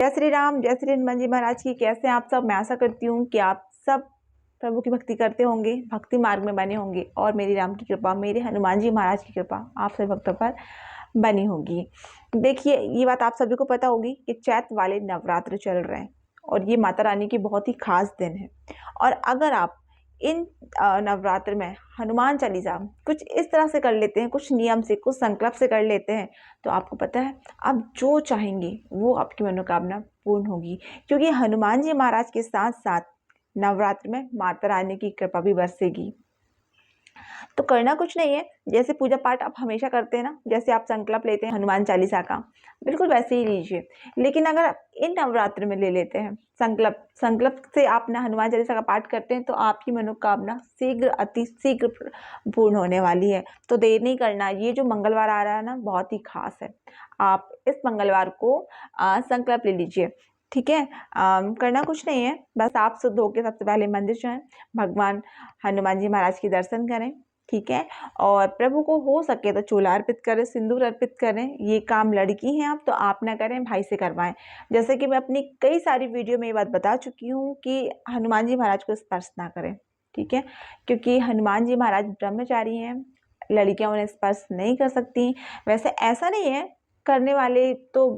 जय श्री राम, जय श्री हनुमान जी महाराज की। कैसे हैं आप सब? मैं आशा करती हूँ कि आप सब प्रभु की भक्ति करते होंगे, भक्ति मार्ग में बने होंगे और मेरी राम की कृपा, मेरे हनुमान जी महाराज की कृपा आप सभी भक्तों पर बनी होगी। देखिए, ये बात आप सभी को पता होगी कि चैत वाले नवरात्र चल रहे हैं और ये माता रानी की बहुत ही खास दिन है। और अगर आप इन नवरात्र में हनुमान चालीसा कुछ इस तरह से कर लेते हैं, कुछ नियम से, कुछ संकल्प से कर लेते हैं, तो आपको पता है आप जो चाहेंगे वो आपकी मनोकामना पूर्ण होगी। क्योंकि हनुमान जी महाराज के साथ साथ नवरात्र में माता रानी की कृपा भी बरसेगी। तो करना कुछ नहीं है, जैसे पूजा पाठ आप हमेशा करते हैं ना, जैसे आप संकल्प लेते हैं हनुमान चालीसा का, बिल्कुल वैसे ही लीजिए। लेकिन अगर आप इन नवरात्र में ले लेते हैं संकल्प से आप ना हनुमान चालीसा का पाठ करते हैं, तो आपकी मनोकामना शीघ्र, अति शीघ्र पूर्ण होने वाली है। तो देर नहीं करना। ये जो मंगलवार आ रहा है ना, बहुत ही खास है। आप इस मंगलवार को संकल्प ले लीजिए, ठीक है। करना कुछ नहीं है, बस आप शुद्ध होकर सबसे पहले मंदिर जाएं, भगवान हनुमान जी महाराज के दर्शन करें, ठीक है। और प्रभु को हो सके तो चूल्हा अर्पित करें, सिंदूर अर्पित करें। ये काम लड़की हैं आप तो आप ना करें, भाई से करवाएं। जैसे कि मैं अपनी कई सारी वीडियो में ये बात बता चुकी हूँ कि हनुमान जी महाराज को स्पर्श ना करें, ठीक है। क्योंकि हनुमान जी महाराज ब्रह्मचारी हैं, लड़कियां उन्हें स्पर्श नहीं कर सकती। वैसे ऐसा नहीं है, करने वाले तो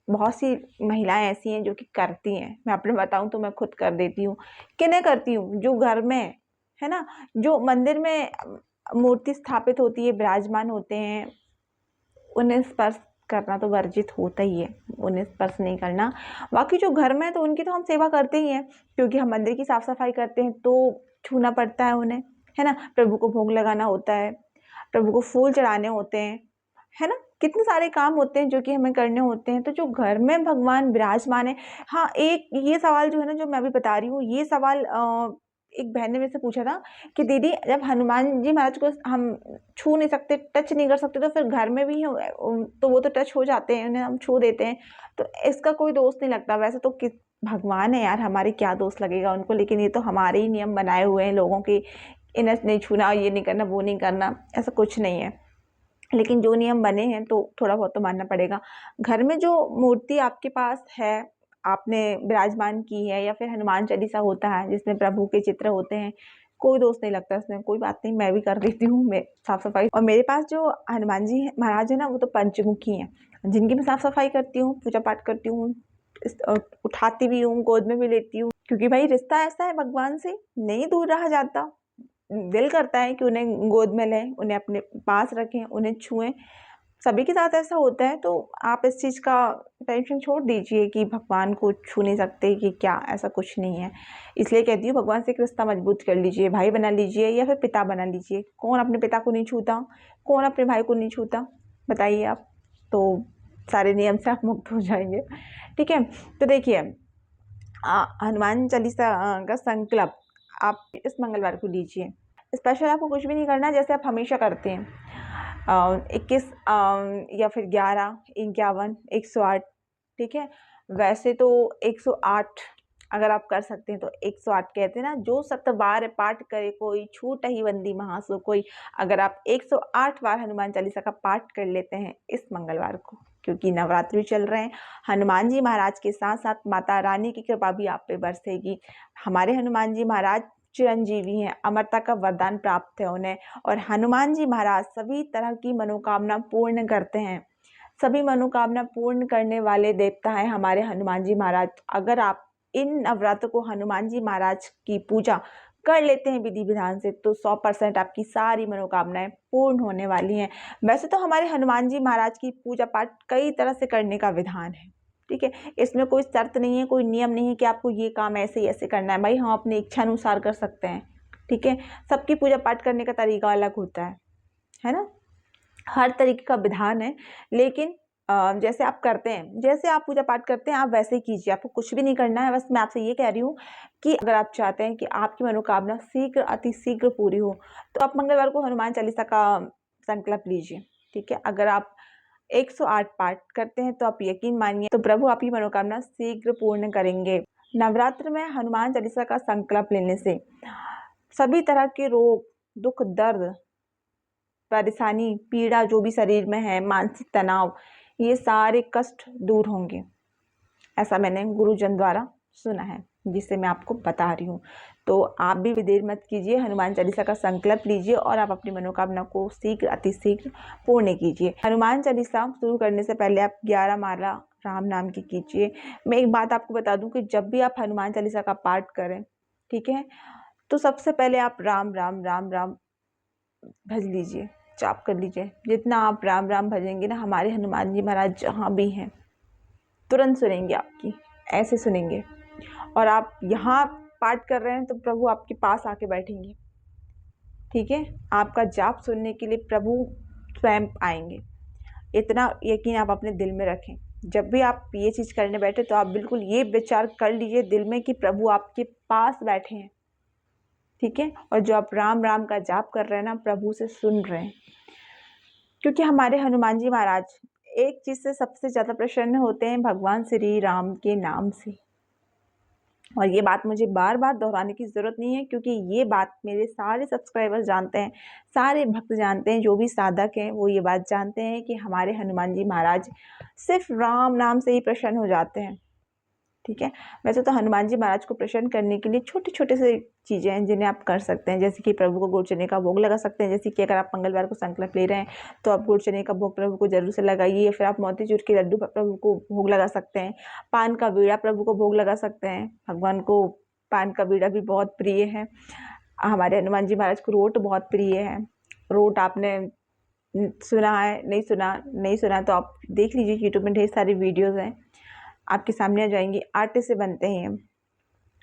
बहुत सी महिलाएं ऐसी हैं जो कि करती हैं। मैं अपने बताऊं तो मैं खुद कर देती हूँ। किन्हें करती हूँ? जो घर में है ना, जो मंदिर में मूर्ति स्थापित होती है, विराजमान होते हैं, उन्हें स्पर्श करना तो वर्जित होता ही है, उन्हें स्पर्श नहीं करना। बाकी जो घर में, तो उनकी तो हम सेवा करते ही हैं, क्योंकि हम मंदिर की साफ सफाई करते हैं तो छूना पड़ता है उन्हें, है ना। प्रभु को भोग लगाना होता है, प्रभु को फूल चढ़ाने होते हैं, है ना। कितने सारे काम होते हैं जो कि हमें करने होते हैं। तो जो घर में भगवान विराजमान है। हाँ, एक ये सवाल जो है ना, जो मैं अभी बता रही हूँ, ये सवाल एक बहन ने मेरे से पूछा था कि दीदी, जब हनुमान जी महाराज को हम छू नहीं सकते, टच नहीं कर सकते, तो फिर घर में भी तो वो तो टच हो जाते हैं, उन्हें हम छू देते हैं, तो इसका कोई दोष नहीं लगता। वैसे तो किस भगवान है यार, हमारे क्या दोष लगेगा उनको। लेकिन ये तो हमारे ही नियम बनाए हुए हैं लोगों के, इन्हें नहीं छूना, ये नहीं करना, वो नहीं करना, ऐसा कुछ नहीं है। लेकिन जो नियम बने हैं तो थोड़ा बहुत तो मानना पड़ेगा। घर में जो मूर्ति आपके पास है, आपने विराजमान की है, या फिर हनुमान चालीसा होता है जिसमें प्रभु के चित्र होते हैं, कोई दोष नहीं लगता इसमें, कोई बात नहीं, मैं भी कर देती हूँ मैं साफ सफाई। और मेरे पास जो हनुमान जी महाराज है ना, वो तो पंचमुखी हैं, जिनकी मैं साफ सफाई करती हूँ, पूजा पाठ करती हूँ, उठाती भी हूँ, गोद में भी लेती हूँ। क्योंकि भाई रिश्ता ऐसा है भगवान से, नहीं दूर रहा जाता। दिल करता है कि उन्हें गोद में लें, उन्हें अपने पास रखें, उन्हें छुएं। सभी के साथ ऐसा होता है। तो आप इस चीज़ का टेंशन छोड़ दीजिए कि भगवान को छू नहीं सकते, कि क्या, ऐसा कुछ नहीं है। इसलिए कहती हूँ, भगवान से एक रिश्ता मजबूत कर लीजिए, भाई बना लीजिए या फिर पिता बना लीजिए। कौन अपने पिता को नहीं छूता, कौन अपने भाई को नहीं छूता, बताइए आप। तो सारे नियम से आप मुक्त हो जाएंगे, ठीक है। तो देखिए, हनुमान चालीसा का संकल्प आप इस मंगलवार को लीजिए। स्पेशल आपको कुछ भी नहीं करना, जैसे आप हमेशा करते हैं। 21 या फिर 11, 51, 108, ठीक है। वैसे तो 108 अगर आप कर सकते हैं तो 108 कहते हैं ना, जो 7 बार पाठ करे कोई, छूट ही बंदी महासो कोई। अगर आप 108 बार हनुमान चालीसा का पाठ कर लेते हैं इस मंगलवार को, क्योंकि नवरात्रि चल रहे हैं, हनुमान जी महाराज के साथ साथ माता रानी की कृपा भी आप पे बरसेगी। हमारे हनुमान जी महाराज चिरंजीवी हैं, अमरता का वरदान प्राप्त है उन्हें। और हनुमान जी महाराज सभी तरह की मनोकामना पूर्ण करते हैं। सभी मनोकामना पूर्ण करने वाले देवता हैं हमारे हनुमान जी महाराज। अगर आप इन नवरात्र को हनुमान जी महाराज की पूजा कर लेते हैं विधि विधान से, तो 100% आपकी सारी मनोकामनाएं पूर्ण होने वाली हैं। वैसे तो हमारे हनुमान जी महाराज की पूजा पाठ कई तरह से करने का विधान है, ठीक है। इसमें कोई शर्त नहीं है, कोई नियम नहीं है कि आपको ये काम ऐसे ही ऐसे करना है। भाई हम अपनी इच्छा अनुसार कर सकते हैं, ठीक है। सबकी पूजा पाठ करने का तरीका अलग होता है ना। हर तरीके का विधान है। लेकिन जैसे आप करते हैं, जैसे आप पूजा पाठ करते हैं, आप वैसे ही कीजिए, आपको कुछ भी नहीं करना है। बस मैं आपसे ये कह रही हूँ कि अगर आप चाहते हैं कि आपकी मनोकामना शीघ्र, अति शीघ्र पूरी हो, तो आप मंगलवार को हनुमान चालीसा का संकल्प लीजिए, ठीक है। अगर आप 108 पाठ करते हैं तो आप यकीन मानिए, तो प्रभु आपकी मनोकामना शीघ्र पूर्ण करेंगे। नवरात्र में हनुमान चालीसा का संकल्प लेने से सभी तरह के रोग, दुख, दर्द, परेशानी, पीड़ा जो भी शरीर में है, मानसिक तनाव, ये सारे कष्ट दूर होंगे। ऐसा मैंने गुरुजन द्वारा सुना है, जिससे मैं आपको बता रही हूँ। तो आप भी देर मत कीजिए, हनुमान चालीसा का संकल्प लीजिए और आप अपनी मनोकामना को शीघ्र अतिशीघ्र पूर्ण कीजिए। हनुमान चालीसा शुरू करने से पहले आप 11 माला राम नाम की कीजिए। मैं एक बात आपको बता दूं कि जब भी आप हनुमान चालीसा का पाठ करें, ठीक है, तो सबसे पहले आप राम राम राम राम भज लीजिए, जाप कर लीजिए। जितना आप राम राम भजेंगे ना, हमारे हनुमान जी महाराज जहाँ भी हैं तुरंत सुनेंगे आपकी, ऐसे सुनेंगे। और आप यहाँ पाठ कर रहे हैं तो प्रभु आपके पास आके बैठेंगे, ठीक है। आपका जाप सुनने के लिए प्रभु स्वयं आएंगे, इतना यकीन आप अपने दिल में रखें। जब भी आप ये चीज़ करने बैठे तो आप बिल्कुल ये विचार कर लीजिए दिल में कि प्रभु आपके पास बैठे हैं, ठीक है। और जो आप राम राम का जाप कर रहे हैं ना, प्रभु से सुन रहे हैं। क्योंकि हमारे हनुमान जी महाराज एक चीज़ से सबसे ज़्यादा प्रसन्न होते हैं, भगवान श्री राम के नाम से। और ये बात मुझे बार बार दोहराने की ज़रूरत नहीं है, क्योंकि ये बात मेरे सारे सब्सक्राइबर्स जानते हैं, सारे भक्त जानते हैं, जो भी साधक हैं वो ये बात जानते हैं कि हमारे हनुमान जी महाराज सिर्फ राम नाम से ही प्रसन्न हो जाते हैं, ठीक है। वैसे तो हनुमान जी महाराज को प्रसन्न करने के लिए छोटे छोटे से चीज़ें हैं जिन्हें आप कर सकते हैं, जैसे कि प्रभु को गुड़ चने का भोग लगा सकते हैं। जैसे कि अगर आप मंगलवार को संकल्प ले रहे हैं तो आप गुड़ चने का भोग प्रभु को जरूर से लगाइए, या फिर आप मोतीचूर के लड्डू प्रभु को भोग लगा सकते हैं। पान का बीड़ा प्रभु को भोग लगा सकते हैं, भगवान को पान का बीड़ा भी बहुत प्रिय है। हमारे हनुमान जी महाराज को रोट बहुत प्रिय है। रोट आपने सुना है, नहीं सुना तो आप देख लीजिए, यूट्यूब में ढेर सारी वीडियोज़ हैं, आपके सामने आ जाएंगी। आटे से बनते हैं,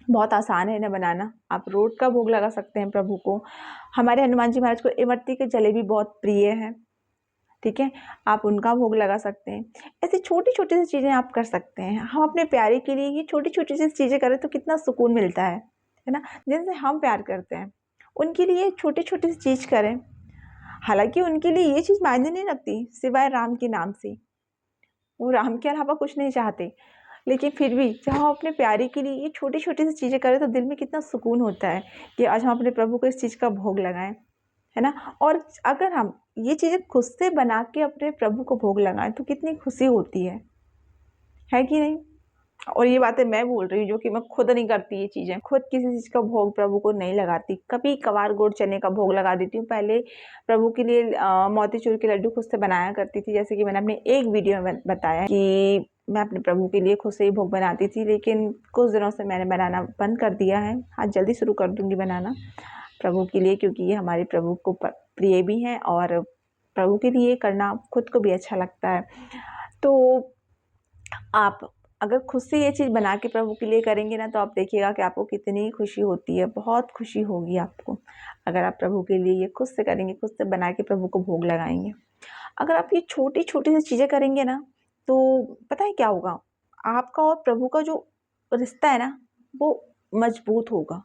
बहुत आसान है इन्हें बनाना। आप रोट का भोग लगा सकते हैं प्रभु को। हमारे हनुमान जी महाराज को इमरती के जलेबी बहुत प्रिय है, ठीक है, आप उनका भोग लगा सकते हैं। ऐसी छोटी छोटी सी चीज़ें आप कर सकते हैं। हम अपने प्यारे के लिए ये छोटी छोटी सी चीज़ें करें तो कितना सुकून मिलता है ना। जिनसे हम प्यार करते हैं उनके लिए छोटी छोटी सी चीज़ करें। हालांकि उनके लिए ये चीज़ मायने नहीं रखती सिवाय राम के नाम से, वो राम के अलावा कुछ नहीं चाहते, लेकिन फिर भी जब हम अपने प्यारे के लिए ये छोटी छोटी सी चीज़ें करें तो दिल में कितना सुकून होता है कि आज हम अपने प्रभु को इस चीज़ का भोग लगाएं, है ना। और अगर हम ये चीज़ें खुद से बना के अपने प्रभु को भोग लगाएं तो कितनी खुशी होती है कि नहीं। और ये बातें मैं बोल रही हूँ जो कि मैं खुद नहीं करती, ये चीज़ें खुद किसी चीज़ का भोग प्रभु को नहीं लगाती। कभी कभार गुड़ चने का भोग लगा देती हूँ। पहले प्रभु के लिए मोतीचूर के लड्डू खुद से बनाया करती थी, जैसे कि मैंने अपने एक वीडियो में बताया कि मैं अपने प्रभु के लिए खुद से ही भोग बनाती थी, लेकिन कुछ दिनों से मैंने बनाना बंद कर दिया है। हाँ, जल्दी शुरू कर दूँगी बनाना प्रभु के लिए, क्योंकि ये हमारे प्रभु को प्रिय भी हैं और प्रभु के लिए करना खुद को भी अच्छा लगता है। तो आप अगर खुद से ये चीज़ बना के प्रभु के लिए करेंगे ना, तो आप देखिएगा कि आपको कितनी खुशी होती है, बहुत खुशी होगी आपको अगर आप प्रभु के लिए ये खुद से करेंगे, खुद से बना के प्रभु को भोग लगाएंगे। अगर आप ये छोटी छोटी सी चीज़ें करेंगे ना, तो पता है क्या होगा, आपका और प्रभु का जो रिश्ता है ना वो मजबूत होगा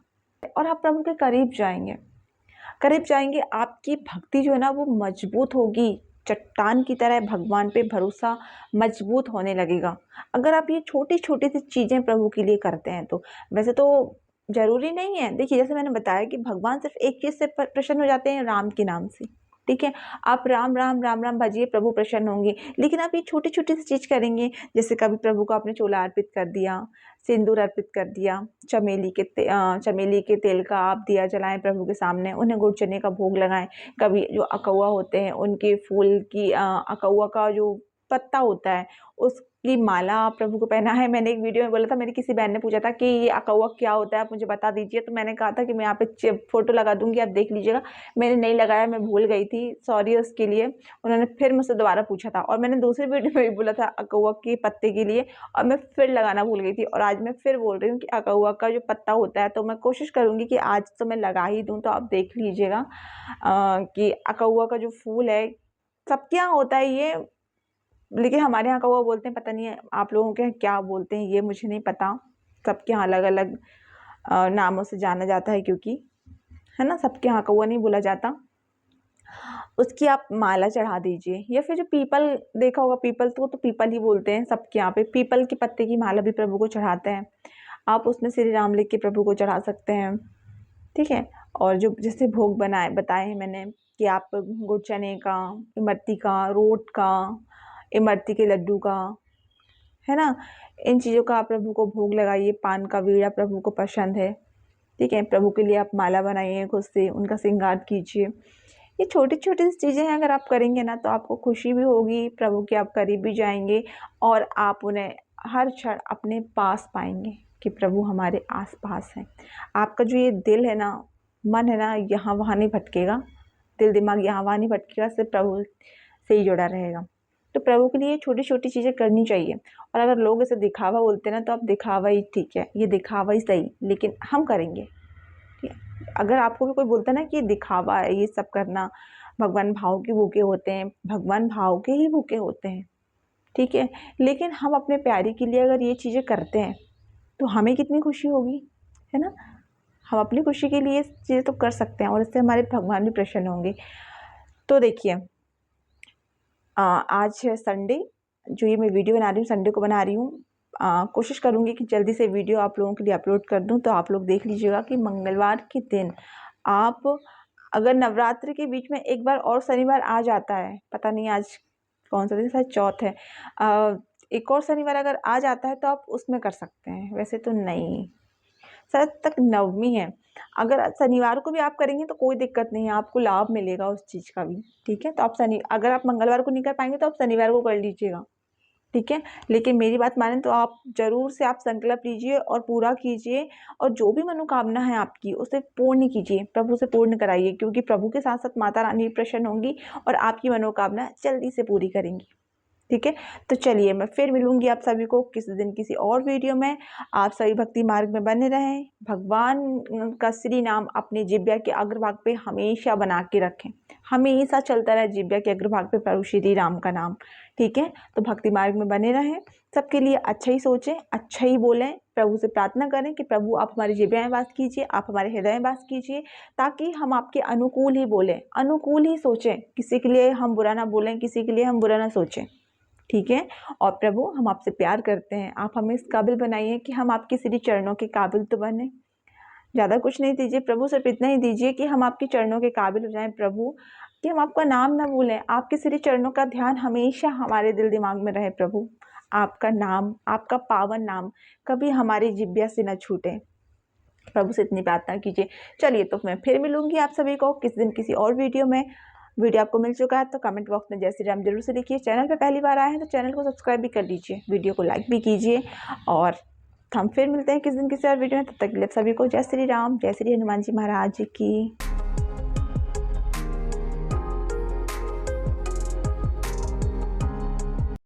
और आप प्रभु के करीब जाएंगे। आपकी भक्ति जो है ना वो मजबूत होगी, चट्टान की तरह भगवान पे भरोसा मजबूत होने लगेगा अगर आप ये छोटी छोटी सी चीज़ें प्रभु के लिए करते हैं तो। वैसे तो जरूरी नहीं है, देखिए जैसे मैंने बताया कि भगवान सिर्फ एक चीज़ से प्रसन्न हो जाते हैं, राम के नाम से, ठीक है। आप राम राम राम राम भजिए, प्रभु प्रसन्न होंगे। लेकिन आप ये छोटी छोटी सी चीज़ करेंगे, जैसे कभी प्रभु को आपने चोला अर्पित कर दिया, सिंदूर अर्पित कर दिया, चमेली के तेल का आप दिया जलाएं प्रभु के सामने, उन्हें गुड़ चने का भोग लगाएं। कभी जो अकौआ होते हैं उनके फूल की अकौआ का जो पत्ता होता है उसकी माला प्रभु को पहना है। मैंने एक वीडियो में बोला था, मेरी किसी बहन ने पूछा था कि ये अकौआ क्या होता है, आप मुझे बता दीजिए, तो मैंने कहा था कि मैं यहाँ पे फोटो लगा दूंगी, आप देख लीजिएगा। मैंने नहीं लगाया, मैं भूल गई थी, सॉरी उसके लिए। उन्होंने फिर मुझसे दोबारा पूछा था और मैंने दूसरी वीडियो में भी बोला था अकौआ के पत्ते के लिए, और मैं फिर लगाना भूल गई थी। और आज मैं फिर बोल रही हूँ कि अकौआ का जो पत्ता होता है, तो मैं कोशिश करूँगी कि आज तो मैं लगा ही दूँ। तो आप देख लीजिएगा कि अकौआ का जो फूल है, सबके यहाँ होता है ये, लेकिन हमारे यहाँ कौवा बोलते हैं, पता नहीं है आप लोगों के यहाँ क्या बोलते हैं, ये मुझे नहीं पता। सबके यहाँ अलग अलग नामों से जाना जाता है, क्योंकि है ना, सबके यहाँ कौवा नहीं बोला जाता। उसकी आप माला चढ़ा दीजिए, या फिर जो पीपल देखा होगा, पीपल तो पीपल ही बोलते हैं सबके यहाँ पे, पीपल के पत्ते की माला भी प्रभु को चढ़ाते हैं। आप उसमें श्री राम लिख के प्रभु को चढ़ा सकते हैं, ठीक है। और जो जैसे भोग बताए हैं मैंने कि आप गुड़ चने का, इमरती का, रोट का, इमरती के लड्डू का, है ना। इन चीज़ों का आप प्रभु को भोग लगाइए। पान का बीड़ा प्रभु को पसंद है, ठीक है। प्रभु के लिए आप माला बनाइए खुद से, उनका श्रृंगार कीजिए। ये छोटी छोटी चीज़ें हैं, अगर आप करेंगे ना तो आपको खुशी भी होगी, प्रभु के आप करीब भी जाएंगे और आप उन्हें हर क्षण अपने पास पाएंगे कि प्रभु हमारे आस पास हैं। आपका जो ये दिल है ना, मन है ना, यहाँ वहाँ नहीं भटकेगा, दिल दिमाग यहाँ वहाँ नहीं भटकेगा, सिर्फ प्रभु से ही जुड़ा रहेगा। तो प्रभु के लिए छोटी छोटी चीज़ें करनी चाहिए। और अगर लोग इसे दिखावा बोलते हैं ना, तो आप दिखावा ही ठीक है, ये दिखावा ही सही, लेकिन हम करेंगे। अगर आपको भी कोई बोलता है ना कि दिखावा है ये सब करना, भगवान भाव के भूखे होते हैं, भगवान भाव के ही भूखे होते हैं, ठीक है। लेकिन हम अपने प्यारे के लिए अगर ये चीज़ें करते हैं तो हमें कितनी खुशी होगी, है ना। हम अपनी खुशी के लिए चीज़ें तो कर सकते हैं और इससे हमारे भगवान भी प्रसन्न होंगे। तो देखिए, आज है संडे, जो ये मैं वीडियो बना रही हूँ संडे को बना रही हूँ। कोशिश करूँगी कि जल्दी से वीडियो आप लोगों के लिए अपलोड कर दूँ, तो आप लोग देख लीजिएगा कि मंगलवार के दिन आप, अगर नवरात्रि के बीच में एक बार और शनिवार आ जाता है, पता नहीं आज कौन सा दिन, शायद चौथ है, एक और शनिवार अगर आ जाता है तो आप उसमें कर सकते हैं, वैसे तो नहीं, शायद तक नवमी है। अगर शनिवार को भी आप करेंगे तो कोई दिक्कत नहीं है, आपको लाभ मिलेगा उस चीज़ का भी, ठीक है। तो आप अगर आप मंगलवार को नहीं कर पाएंगे तो आप शनिवार को कर लीजिएगा, ठीक है। लेकिन मेरी बात मानें तो आप जरूर से आप संकल्प लीजिए और पूरा कीजिए, और जो भी मनोकामना है आपकी उसे पूर्ण कीजिए, प्रभु से पूर्ण कराइए, क्योंकि प्रभु के साथ साथ माता रानी प्रसन्न होंगी और आपकी मनोकामना जल्दी से पूरी करेंगी, ठीक है। तो चलिए, मैं फिर मिलूंगी आप सभी को किसी दिन किसी और वीडियो में। आप सभी भक्ति मार्ग में बने रहें, भगवान का श्री नाम अपने जिब्या के अग्रभाग पे हमेशा बना के रखें, हमेशा चलता रहे जिब्या के अग्रभाग पे प्रभु श्री राम का नाम, ठीक है। तो भक्ति मार्ग में बने रहें, सबके लिए अच्छा ही सोचें, अच्छा ही बोलें, प्रभु से प्रार्थना करें कि प्रभु आप हमारी जिब्या में वास कीजिए, आप हमारे हृदय में वास कीजिए, ताकि हम आपके अनुकूल ही बोलें, अनुकूल ही सोचें, किसी के लिए हम बुरा ना बोलें, किसी के लिए हम बुरा ना सोचें, ठीक है। और प्रभु हम आपसे प्यार करते हैं, आप हमें इस काबिल बनाइए कि हम आपके श्री चरणों के काबिल तो बने। ज़्यादा कुछ नहीं दीजिए प्रभु, सिर्फ इतना ही दीजिए कि हम आपके चरणों के काबिल हो जाएं प्रभु, कि हम आपका नाम ना भूलें, आपके श्री चरणों का ध्यान हमेशा हमारे दिल दिमाग में रहे प्रभु। आपका नाम, आपका पावन नाम कभी हमारी जिब्या से न छूटे, प्रभु से इतनी प्रार्थना कीजिए। चलिए, तो मैं फिर मिलूंगी आप सभी को किस दिन किसी और वीडियो में। वीडियो आपको मिल चुका है तो कमेंट बॉक्स में जय श्री राम जरूर से लिखिए। चैनल पे पहली बार आए हैं तो चैनल को सब्सक्राइब भी कर लीजिए, वीडियो को लाइक भी कीजिए, और हम फिर मिलते हैं किस दिन किसी और वीडियो में। तब तक के लिए सभी को जय श्री राम, जय श्री हनुमान जी महाराज की।